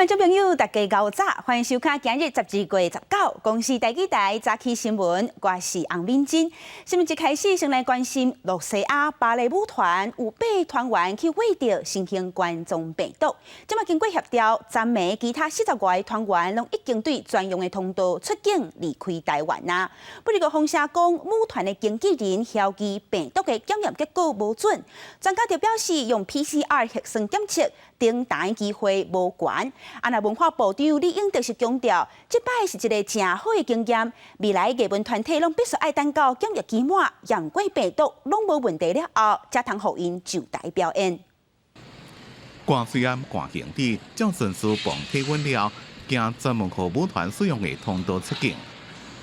观众朋友，大家午早，欢迎收看今日12月19，公视台记台早起新闻，我是洪敏珍。新闻一开始，先来关心洛西亚芭蕾舞团有8团员去为着新型冠状病毒，今麦经过协调，3名其他40外的团员拢已经对专用的通道出境离开台湾啦。不过，风声讲舞团的经纪人嫌疑病毒的检验结果无准，专家就表示用 PCR 核酸检测登台机会无悬。那文化部长李英就是强调，这摆是一个正好的经验，未来艺文团体拢必须爱等到检疫期满，验过病毒拢无问题了后，才通互因就台表演。挂虽然挂行李，将顺序放体温了，经专门给舞团使用的通道出境。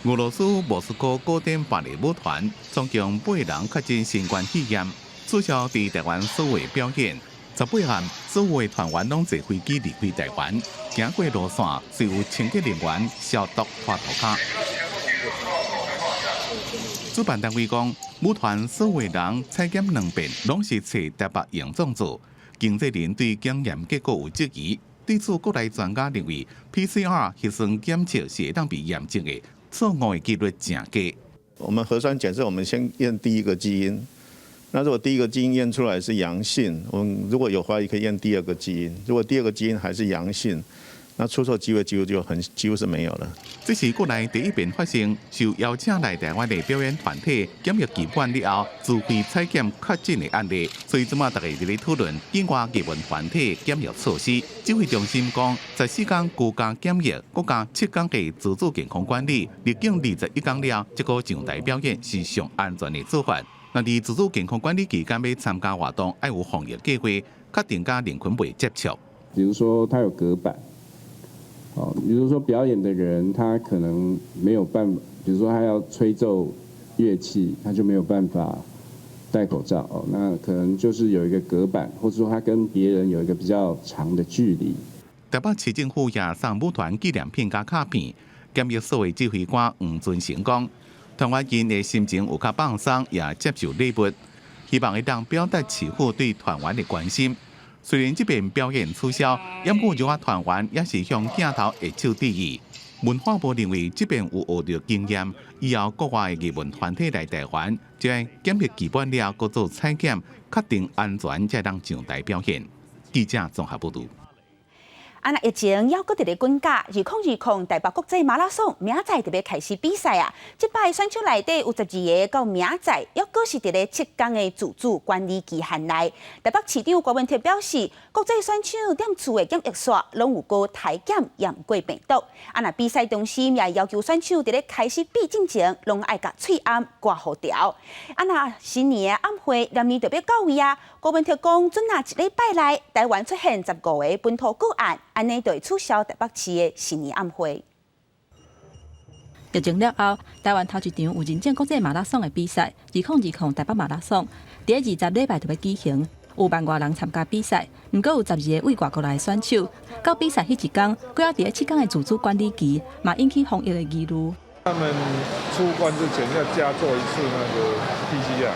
俄罗斯莫斯科古典芭蕾舞团总共8人确诊新冠肺炎，取消伫台湾所有表演。18暗，所有团员拢坐飞机离开台湾，行过路线是由清洁人员消毒拖头卡。主办单位讲，舞团所有人采检2遍，拢是测台北阳状组。经纪人对检验结果有质疑，对此国内专家认为 ，PCR 核酸检测是会当被验证的，错误的几率真低。我们核酸检测，我们先验第一个基因。那如果第一个基因验出来是阳性，我们如果有怀疑可以验第2个基因。如果第2个基因还是阳性，那出错机会几乎是没有了。这是国内第一遍发生受邀请来台湾的表演团体检疫期满了后自费采检确诊的案例，所以即马大家伫咧讨论境外艺文团体检疫措施。指挥中心讲，14天居家检疫，国加7天的自主健康管理，入境21天了，这个上台表演是上安全的做法。那伫自主健康管理期间要参加活动，要有防疫计划，确定甲人群袂接触。比如说，他有隔板，比如说表演的人，他可能没有办法，比如说他要吹奏乐器，他就没有办法戴口罩那可能就是有一个隔板，或者说他跟别人有一个比较长的距离。台北市政府也送舞团纪念品加卡片，检疫所的指挥官黄尊成讲。团员因的心情有较放松，也接受礼物，希望会当表达市府对团员的关心。虽然这边表演取消，也不有团员也是向镜头下手致意。文化部认为这边有学到经验，以后国外的艺文团体来台湾，就要检疫期满了，各做采检，确定安全才当上台表演。记者综合报道。那疫情还搁伫咧滚价，2020台北国际马拉松明仔特别开始比赛啊！这摆选手内底有12个到明仔，还搁是伫咧7天的自主管理期限内。台北市长郭文铁表示，国际选手踮厝的检疫所拢有过体检验过病毒。那比赛中心也要求选手伫咧开始比之前，拢爱甲喙暗挂好条。那新年的暗会连年特别到位啊！郭文铁讲，准那1礼拜内，台湾出现15个本土个案。安尼就会取消台北市的新年暗会。疫情了后，台湾头一场有认证国际马拉松的比赛，2020台北马拉松，伫20礼拜就要举行，有万外人参加比赛，不过有12个为外国来的选手。到比赛迄一天，佫要伫咧7天的自主管理期，嘛引起防疫的疑虑。他们出关之前要加做一次那个 PCR，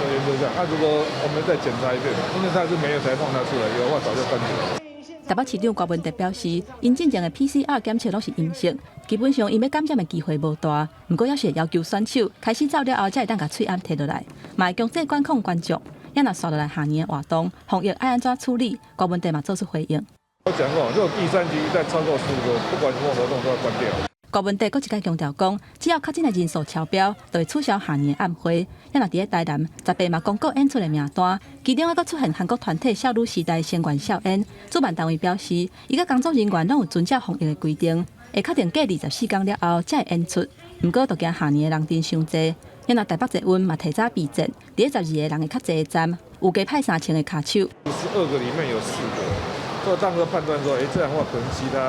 原则上，如果我们再检查一遍，因为他是没有才放他出来，有的话早就关掉了。台北市长郭文德表示，因进前的 PCR 检测拢是阴性，基本上因要感染的机会无大。不过，也是要求选手开始走了后，才会当甲喙暗摕落来，嘛会强制管控观众。也若刷落来下年的活动，防疫爱安怎处理？郭文德嘛做出回应。我讲过，如果第3局一旦超过15个，不管什么活动都要关掉。郭文德佫一再强调讲，只要确诊的人数超标，就会取消下年的暗会。也若伫咧台南18嘛公告演出的名单，其中还佫出现韩国团体少女时代先元笑演。主办单位表示，伊甲工作人员拢有遵照防疫的规定，会确定过24天了后才会演出。不过，就惊下年的人阵伤济。也若台北捷运嘛提早闭站，伫咧12个人的较济的站，有加派3000个卡手。12个里面有4个。所以当时判断说，这样的话可能其他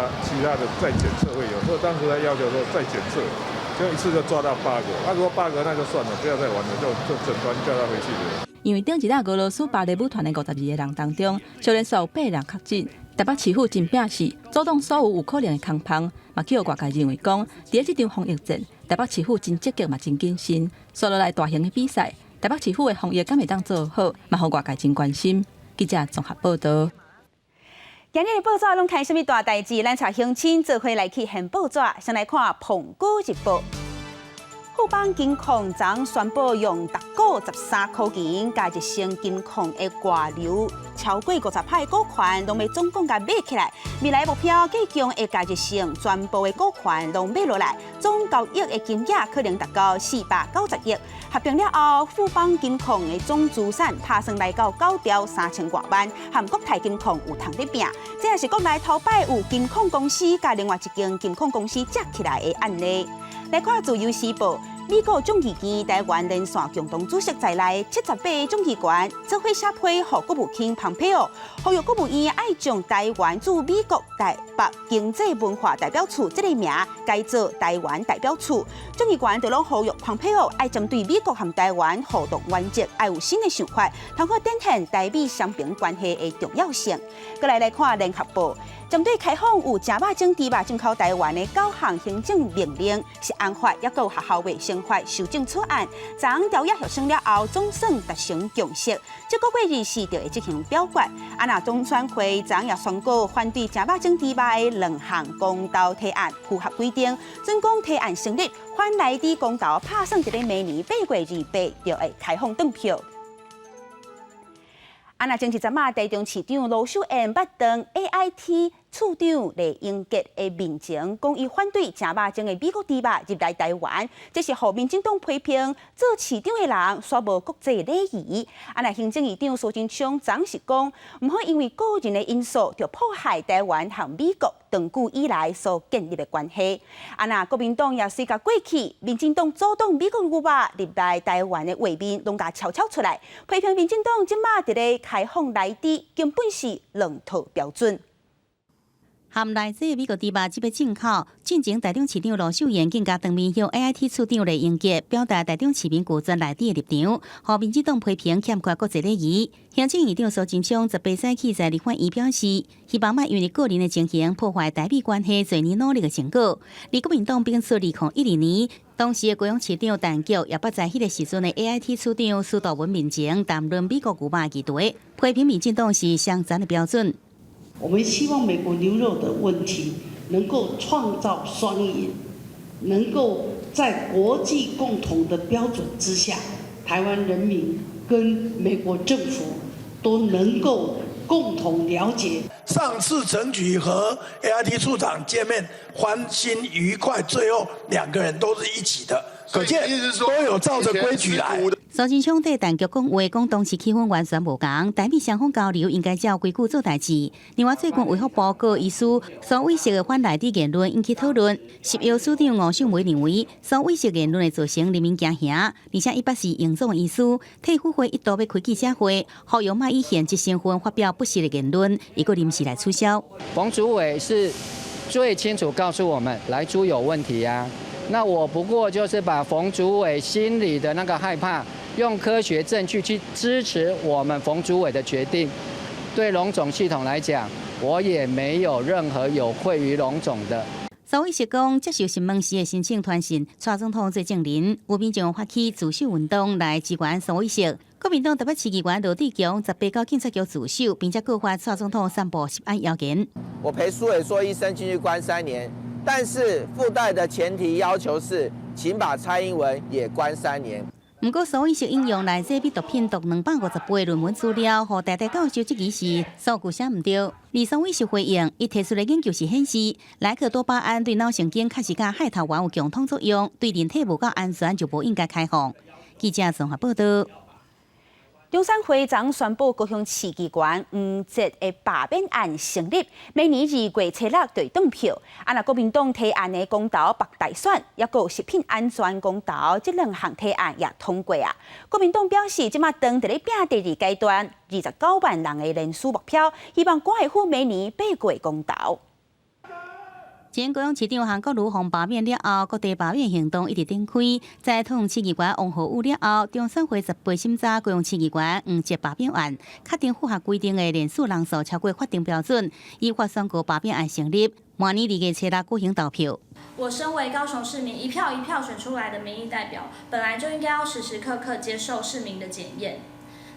的再检测会有，所以当时他要求说再检测，就一次就抓到8个。如果8个那就算了，不要再玩了，就整团叫他回去了。因为顶一日俄罗斯芭蕾舞团的52个人当中，少年数有8人确诊。台北市府真拼死，阻挡所有可能的空棚，嘛去互外界认为讲，伫这场防疫战，台北市府真积极嘛真谨慎。刷落来大型的比赛，台北市府的防疫敢会当做好，嘛互外界真关心。记者综合报道。今日的报纸拢看什么大代志？咱带乡亲做伙来去看报纸，先来看《澎湖日报》。富邦金控昨宣布用每股13块钱，加一成金控的外流超过50%的股权，拢要总共甲买起来。未来目标计将会加一成，全部的股权拢买落来，总交易的金额可能达到490亿。合并了后，富邦金控的总资产爬升来到9兆3000多万，和国泰金控有通得拼。这也是国内头摆有金控公司甲另外一间金控公司接起来的案例。来看《自由时报》，美国众议院、台湾连线共同主席在内78众议员做伙写批，予国务卿蓬佩奥，呼吁国务院爱将台湾驻美国台北经济文化代表处这个名改做台湾代表处。众议员就拢呼吁蓬佩奥爱针对美国和台湾互动原则，爱有新的想法，通好展现台美双边关系的重要性。再来看《联合报》。针对开放有食肉种、猪肉进口台湾的9项行政命令，是安法也有学校卫生法修正草案，昨调议协商了后，总算达成共识。这个月24就会进行表决。那中选会昨也宣告反对食肉种、猪肉的2项公投提案符合规定，准讲提案成立，反来伫公投拍算一个明年8月28就会开放登票。那前一阵仔，台中市长卢秀燕捌当 AIT 处长李英杰的面前，讲伊反对食肉种的美国猪肉入来台湾，这是互民进党批评做市长的人煞无国际礼仪。那行政院长苏贞昌昨是讲，唔好因为个人的因素就破坏台湾和美国长久以来所建立的关系。那国民党也是甲过去民进党阻挡美国牛肉入来台湾的画面，拢甲悄悄出来，批评民进党即马伫咧开放内地根本是两套标准。含来自美国猪肉即要进口，进前台中市长卢秀燕更加当面向 AIT 处长李英杰表达台中市民古专内底的立场，互民进党批评欠缺国际礼仪。行政院长苏贞昌则白使气在立法院表示，希望莫因为个人的情形破坏台美关系多年努力的成果。而国民党并出2012年，当时的高雄市长陈菊也捌在迄个时阵的 AIT 处长苏道文面前谈论美国牛肉议题，批评民进党是双残的标准。我们希望美国牛肉的问题能够创造双赢，能够在国际共同的标准之下，台湾人民跟美国政府都能够共同了解。上次陈菊和 AIT 处长见面，欢欣愉快，最后2个人都是一起的，可见都有照着规矩来。苏贞昌对陈菊讲话，讲当时气氛完全无同，台美双方交流应该照规矩做代志。另外，最近卫福报告医师所威胁的反内地言论引起讨论。10月署长吴秀梅认为，所威胁言论会造成人民惊吓，而且伊捌是严重的医师，替府会一度要开记者会，呼吁莫以现职身份发表不实的言论，一个临时来取消。冯主委是最清楚告诉我们，莱猪有问题啊。那我不过就是把冯主委心里的那个害怕，用科学证据去支持我们冯主委的决定。对龙总系统来讲，我也没有任何有愧于龙总的。所以是讲，接受新闻时的申请传讯，蔡总统做证人，有民众发起自首运动来支援所谓式。国民党台北市议员罗志强18到警察局自首，并且告发蔡总统散布涉案谣言。我陪苏伟硕医生进去关3年。但是附带的前提要求是，请把蔡英文也关3年。不过，所谓是引用来这笔毒品读250论文资料，和台大教授质疑时，数据写唔对。而所谓是回应，伊提出的研究是显示，莱克多巴胺对脑神经确实甲海头丸有共同作用，对人体无够安全就无应该开放。记者综合报道。中山会昨宣布，高雄市议员黄捷的罢免案成立，明年2月7日对登票。那国民党提案的公投北大选，也有食品安全公投，这2项提案也通过啊。国民党表示，即马当伫咧拼第2阶段29万人的人数目标，希望国会府明年8月公投。前高雄市长韩国瑜被罢免了后，各地罢免行动一直展开。在讨论市议员王浩宇了后，中选会18审查高雄市议员黄捷罢免案，确定符合规定的人数人数超过法定标准，依法宣告罢免案成立。明年2月7日举行投票。我身为高雄市民一票一票选出来的民意代表，本来就应该要时时刻刻接受市民的检验，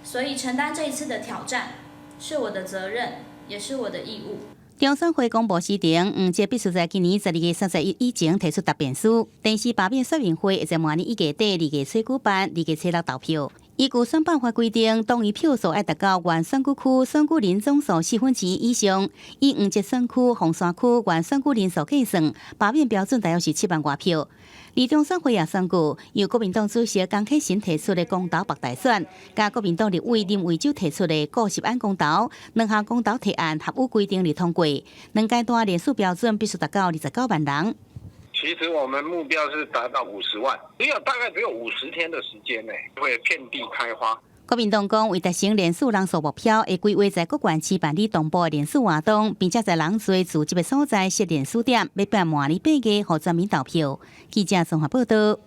所以承担这一次的挑战是我的责任。也是我的义务。中选会公布时程，黄捷必须在今年12月31日以前提出答辩书。电视罢免说明会会在明年1月底2月初举办，2月初6投票。依据选办法规定，同意票数要达到原选举区选举人总数1/4以上。以黄捷选区、凤山区原选举人数计算，罢免标准大约是7万多票。而中选会也选举，由国民党主席江启臣提出的公投白大选，加国民党立委林维洲提出的固10案公投，两项公投提案合乎规定而通过。两阶段人数标准必须达到29万人。其实我们目标是达到50万，大概只有50天的时间呢，会遍地开花。国民党讲，为达成连署人数目标，会规划在各县市办理同步的连署活动，并且在人侪聚集的所在设连署点，要办明年8月予全民投票。记者综合报道。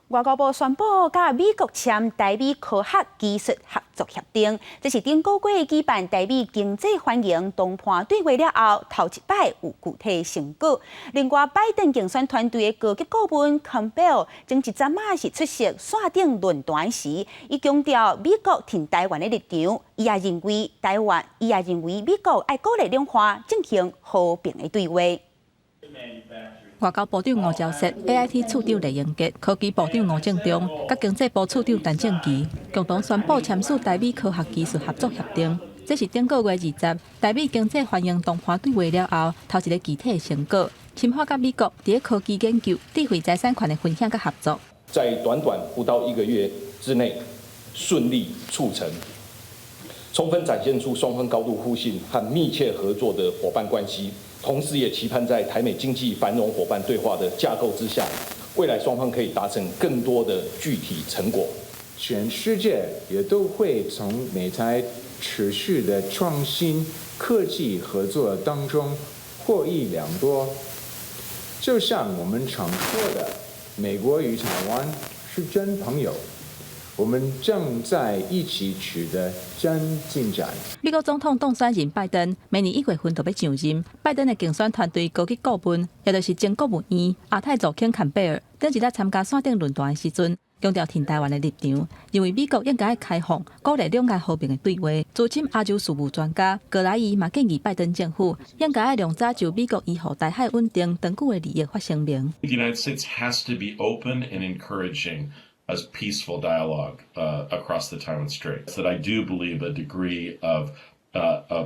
外交部宣布，甲美国签台美科学技术合作协定，这是顶个月举办台美经济欢迎谈判对话了后，头一摆有具体成果。另外，拜登竞选团队的高级顾问 Campbell 前一阵仔是出席线顶论坛时，伊强调美国挺台湾的立场，伊也认为美国爱鼓励两方进行和平的对话。外交部长吴钊燮、AIT 处长雷英杰、科技部长吴正中、甲经济部处长陈正奇共同宣布签署台美科学技术合作协定。这是顶个月20台美经济欢迎谈判对话了后头一个具体的成果，深化甲美国伫科技研究、智慧财产权的分享甲合作。在短短不到1个月之内顺利促成，充分展现出双方高度互信和密切合作的伙伴关系。同时，也期盼在台美经济繁荣伙伴对话的架构之下，未来双方可以达成更多的具体成果。全世界也都会从美台持续的创新科技合作当中获益良多。就像我们常说的，美国与台湾是真朋友。我们正在一起取得真进展。美国总统当选人拜登明年1月份就要上任，拜登的竞选团队高级顾问，也就是前国务院亚太助卿坎贝尔，顶一日参加线顶论坛的时阵，强调挺台湾的立场，认为美国应该开放，鼓励两岸和平的对话。资深亚洲事务专家格莱伊嘛建议拜登政府应该量早就美国依护台海稳定长久的利益发声明。The United States has to be open and encouraging as peaceful dialogue across the Taiwan Strait. That I do believe a degree of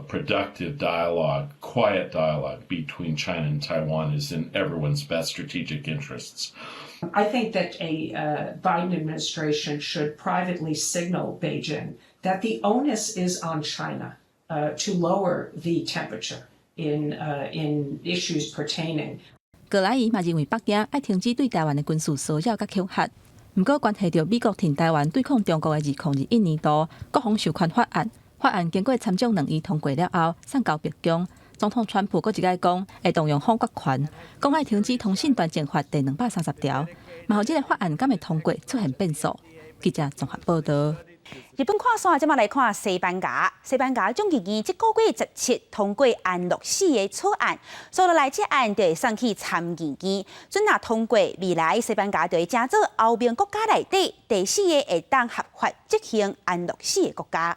productive dialogue, quiet dialogue between China and Taiwan is in everyone's best strategic interests. I think that a Biden administration should privately signal Beijing that the onus is on China to lower the temperature in issues pertaining. 格莱伊嘛认为北京爱停止对台湾的军事骚扰甲恐吓。不过，关系到美国挺台湾对抗中国的2021年度国防授权法案，法案经过参众两院通过了后，送交白宫。总统川普搁一解讲，会动用反国权，讲爱停止通信断证法第230条，嘛互这个法案敢会通过出现变数。记者综合报道。日本看线，即马来看西班牙。西班牙众议院即个月17通过安乐死的草案，所落来这案就会送去参议院。准若通过，未来西班牙就会成做欧盟国家内底第4个会当合法执行安乐死的国家。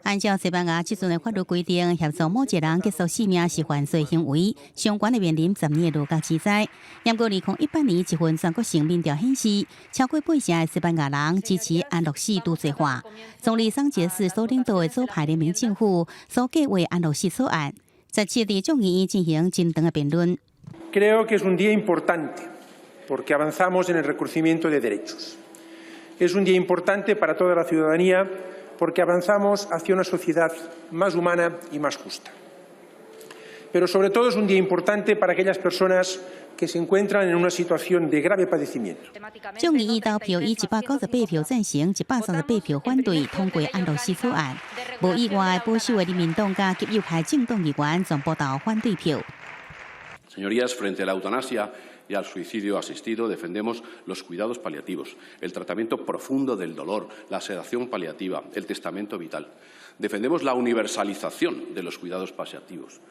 按照西班牙即阵的法律规定，协助某一人结束性命是犯罪行为，相关的面临10年的入监制裁。不过，2018年一份全国性民调显示，超过8成的西班牙人支持安乐死除罪化。总理桑杰斯所领导的左派联名政府所计划安乐死草案，17日众议院进行真长的辩论。Creo que es un día importante porque avanzamos en el reconocimiento de derechos. Es un día importante para toda la ciudadanía.Porque avanzamos hacia una sociedad más humana y más justa. Pero sobre todo es un día importante para aquellas personas que se encuentran en una situación de grave padecimiento. 众议院投票以198票赞成、138票反对通过安乐死草案。无意外，保守的人民党甲极右派政党议员全部投反对票。Señorías, frente a la eutanasia.Y al suicidio asistido defendemos los cuidados paliativos, el tratamiento profundo del dolor, la sedación paliativa, el testamento vital. Defendemos la universalización de los cuidados paliativos,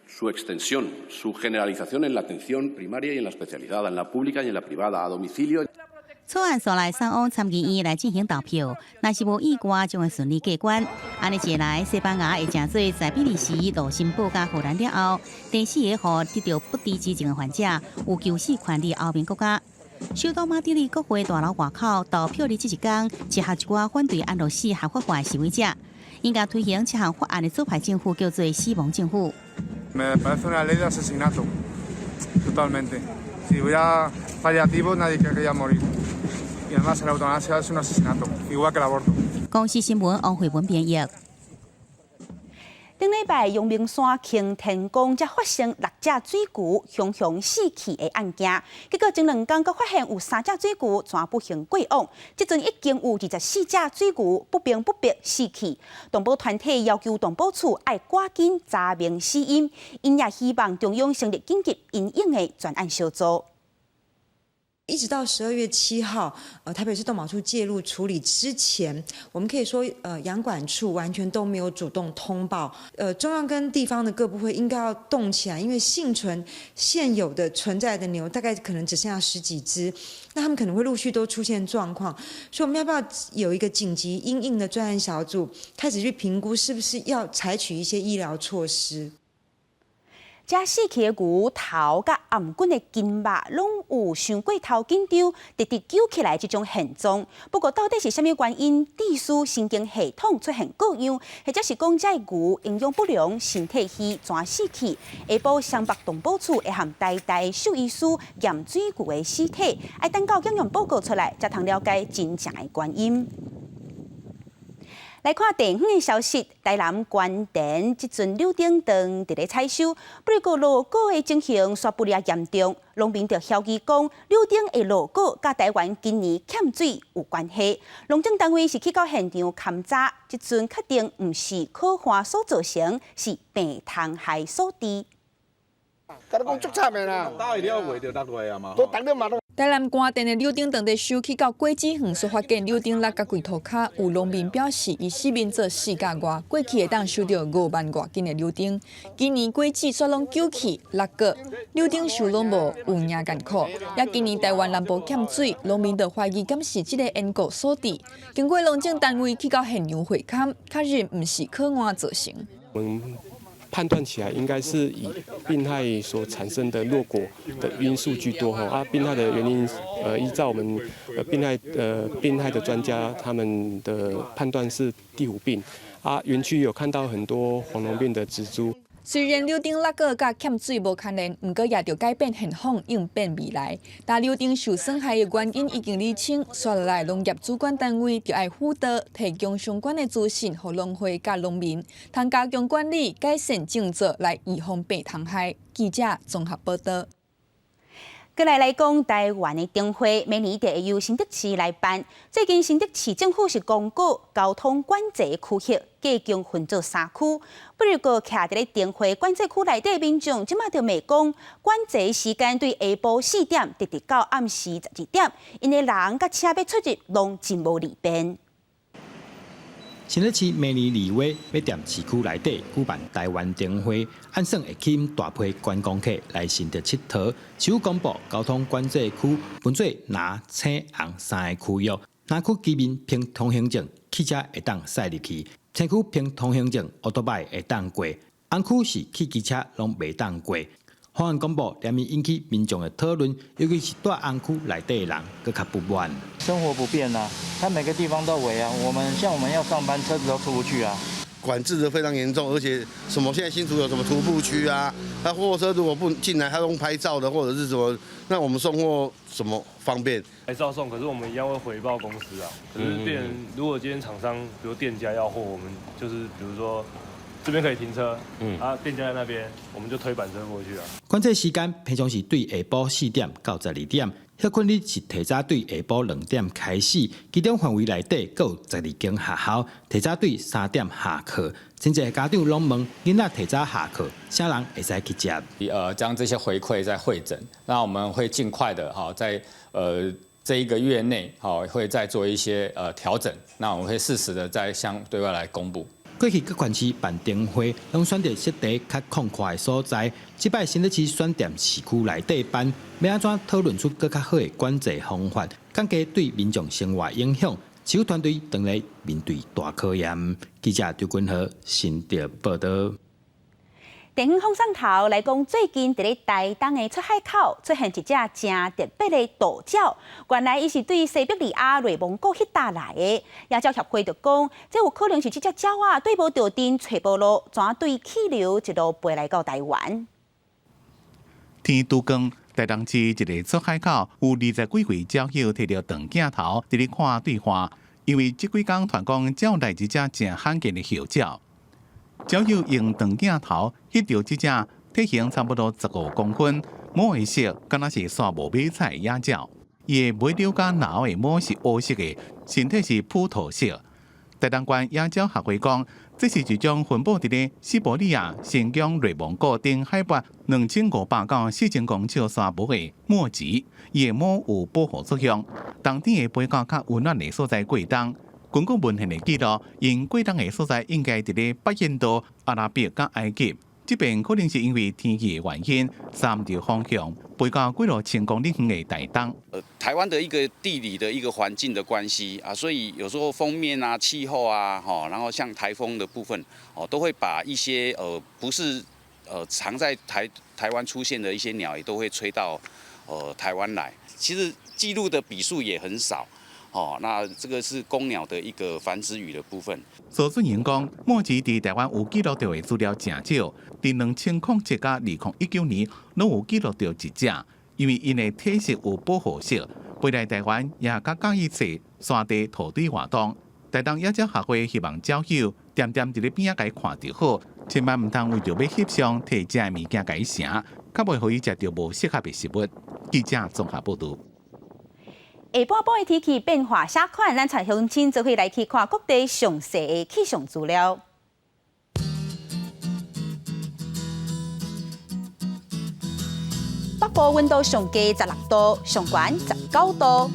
su extensión, su generalización en la atención primaria y en la especializada, en la pública y en la privada, a domicilio. 草案所来3往参议院来进行投票，若是无意外，将会顺利过关。安尼一来，西班牙会真做在比利时、卢森堡加荷兰了后，第4个予得到不治之症的患者有救死权利欧盟国家。首都马德里国会大楼外口投票日这一天，集合一寡反对安乐死合法化的示威者，应该推行这项法案的左派政府叫做死亡政府。Me parece una ley de asesinato, totalmente. Si hubiera paliativos, nadie querría morir. Y además, la eutanasia es un asesinato, igual que el aborto. 公视新闻王慧文编译。顶礼拜，阳明山擎天宫才发生6只水牛熊熊死去的案件，结果前2天阁发现有3只水牛全不幸过往，即阵已经有24只水牛不明不白死去。动保团体要求动保处要赶紧查明死因，因也希望中央成立紧急因应的专案小组。一直到12月7号，台北市动保处介入处理之前，我们可以说，养管处完全都没有主动通报。中央跟地方的各部会应该要动起来，因为现有的存在的牛，大概可能只剩下10几只，那他们可能会陆续都出现状况，所以我们要不要有一个紧急因应的专案小组，开始去评估是不是要采取一些医疗措施？这死去的牛头甲颔棍的筋肉，拢有伤过头紧张，直直揪起来这种现状。不过，到底是甚么原因，地输神经系统出现各样，或者是讲这牛营养不良、身体虚全死去？下晡湘北动保处会和台大兽医师验水牛的尸体，要等到检验报告出来，才通了解真正的原因。来看地方的消息，台南关田即阵柳丁灯伫咧采收，不过落果的情形煞不了严重。农民就晓疑讲，柳丁的落果甲台湾今年欠水有关系。农政单位是去到现场勘查，即阵确定毋是可花所造成，是病虫害所致。甲你讲足惨的啦，到会了月就6月啊嘛。都等了嘛都。台南关田的柳丁当地收去到果子园，所发现柳丁落甲龟头骹，有农民表示，伊4面做4甲外，过去会当收到5万外斤的柳丁。今年果子煞拢揪起落果，柳丁收拢无有影艰苦。也今年台湾南部欠水，农民就怀疑敢是即个因果所致。经过农政单位去到现场会勘，确认毋是可换造成。判断起来应该是以病害所产生的落果的因素居多哈病害的原因依照我们病害的专家他们的判断是地虎病园区有看到很多黄龙病的植株。虽然柳丁落果甲欠水无牵连，不过也着改变现况，应变未来。但柳丁受损害的原因已经厘清，接下来农业主管单位就要辅导，提供相关的资讯，予农会甲农民，通加强管理，改善政策，来预防病虫害。记者综合报道。再来讲台湾的灯会，每年都会由新竹市来办。最近新竹市政府是公告交通管制区域加强分做3区，不过徛伫咧灯会管制区内底的民众，即马就骂讲管制时间对下晡4点直直到暗时12点，因为人甲车要出入拢真无利便。新竹市明年2月要踮市区内底举办台湾灯会，按算会吸引大批观光客来新竹佚佗。市府公布交通管制区分做蓝、青、红3个区域。蓝区居民凭通行证，汽车会当驶入去；青区凭通行证，奥多拜会当过；红区是汽机车拢袂当过。法案公布，连引起民众的讨论，尤其是在红区内底的人更较不满。生活不便啊，它每个地方都围啊。我们要上班，车子都出不去啊。管制的非常严重，而且现在新竹有什么徒步区啊？那货车如果不进来，他用拍照的或者是什么，那我们送货什么方便？还是要送，可是我们一样会回报公司啊。可是如果今天厂商，比如店家要货，我们就是比如说。这边可以停车，店家在那边，我们就推板车过去啊。管制时间平常是对下晡4点到12点，歇困日是提早对下晡2点开始。其中范围内底各有12间学校提早对3点下课。真侪家长拢问，囡仔提早下课，啥人会使去接？将这些回馈再汇整，那我们会尽快的在这1个月内会再做一些调整。那我们会适时的再向对外来公布。过去各县市办灯会，拢选择设地较空旷的所在。这摆新北市选店市区内底办，要安怎讨论出更较好的管制方法，降低对民众生活影响？市府团队当来面对大考验。记者刘君和新竹报道。电影风上头来讲，最近伫咧台东的出海口出现一只真特别的大鸟，原来伊是对西伯利亚瑞蒙古迄带来的。野鸟协会就讲，这有可能是这只鸟啊对无着阵找无路，怎对气流一路飞来到台湾。天拄光，台东市一个出海口有20几位鸟友摕着长镜头伫咧看对话，因为这几天传讲鸟来一只真罕见的候鸟。鸟友用长镜头翕到这只体型差不多15公分、毛的色敢若是刷无马彩的野鸟。伊的尾鸟甲脑的毛是黑色的，身体是葡萄色。台东县野鸟协会讲，这是一种分布伫咧西伯利亚新疆瑞蒙古顶海拔2500到4000公尺沙漠的墨吉，伊的毛有保护作用，冬天会飞到较温暖的所在过冬。根据文献的记录，因过冬的所在应该伫咧北印度、阿拉伯甲埃及。这边可能是因为天气的原因，三条方向飞到几落千公里远的台东。台湾的一个地理的一个环境的关系啊，所以有时候锋面啊、气候啊，然后像台风的部分都会把一些不是常在台湾出现的一些鸟，也都会吹到台湾来。其实记录的笔数也很少。那这个是公鸟的一个繁殖羽的部分。所准员讲，墨吉伫台湾有记录到的资料真少，伫2007甲2019年拢有记录到一只，因为因的体色有保护色，飞来台湾也较介意做山地土地活动。台东野鸟协会希望鸟友点点伫咧边仔甲看就好，千万唔通为着要翕相摕这物件甲伊食，较袂互伊食到无适合的食物。记者综合报道。下半部的天气变化写款，咱才乡亲就可以来去看各地详细的气象资料。北部温度上低16度，上悬19度；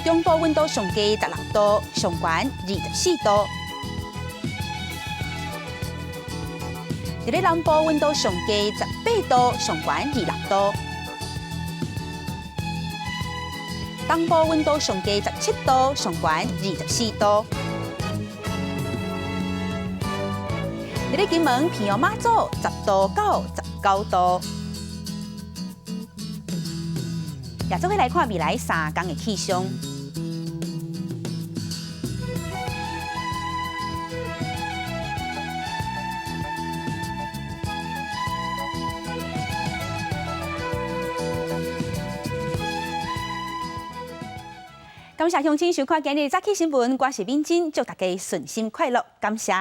中部温度上低16度，上悬24度；伫咧南部温度上低18度，上悬26度。东部温度上低17度，上悬24度。伫咧金门、平阳、马祖10度到19度。也做伙来看未来3天的气象。感谢乡亲收看今日早起新闻，我是敏珍，祝大家顺心快乐，感谢。